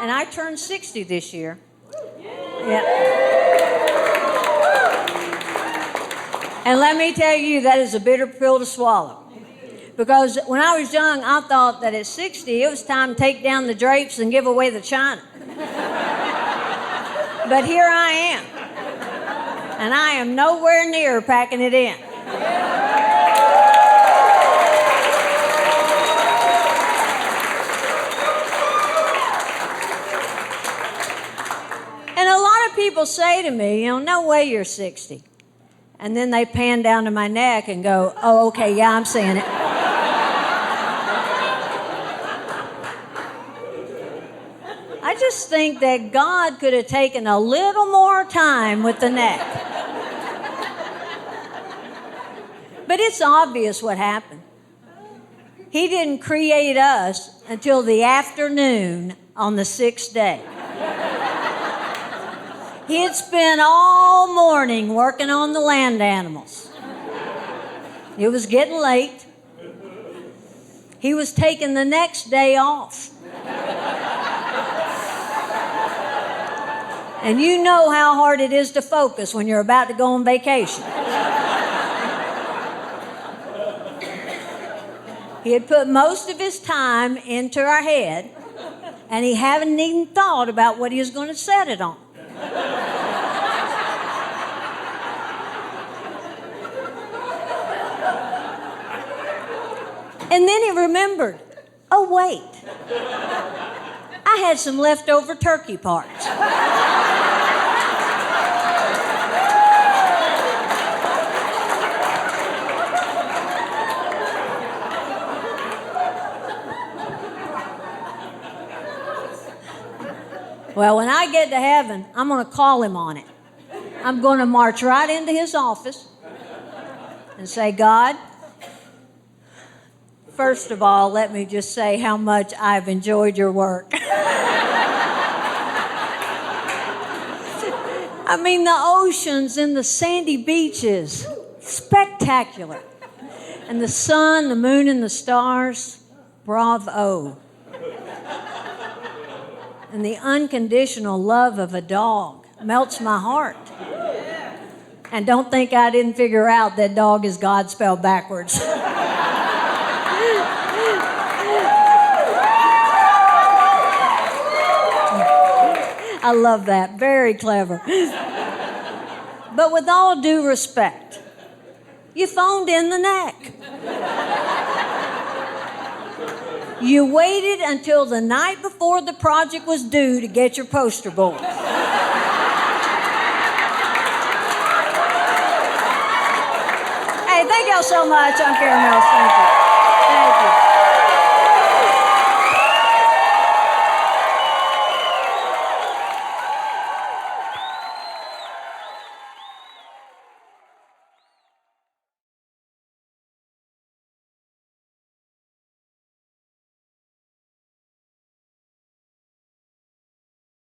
and I turned 60 this year. Yeah. And let me tell you, that is a bitter pill to swallow. Because when I was young, I thought that at 60, it was time to take down the drapes and give away the china. But here I am. And I am nowhere near packing it in. And a lot of people say to me, no way you're 60. And then they pan down to my neck and go, oh, okay, yeah, I'm seeing it. I just think that God could have taken a little more time with the neck. But it's obvious what happened. He didn't create us until the afternoon on the 6th day. He had spent all morning working on the land animals. It was getting late. He was taking the next day off. And you know how hard it is to focus when you're about to go on vacation. He had put most of his time into our head, and he hadn't even thought about what he was going to set it on. And then he remembered, oh, wait, I had some leftover turkey parts. Well, when I get to heaven, I'm going to call him on it. I'm going to march right into his office and say, God, first of all, let me just say how much I've enjoyed your work. I mean, the oceans and the sandy beaches, spectacular. And the sun, the moon, and the stars, bravo. And the unconditional love of a dog melts my heart. And don't think I didn't figure out that dog is God spelled backwards. I love that. Very clever. But with all due respect, you phoned in the neck. You waited until the night before the project was due to get your poster board. Hey, thank y'all so much. I'm Karen Mills. Thank you. Thank you.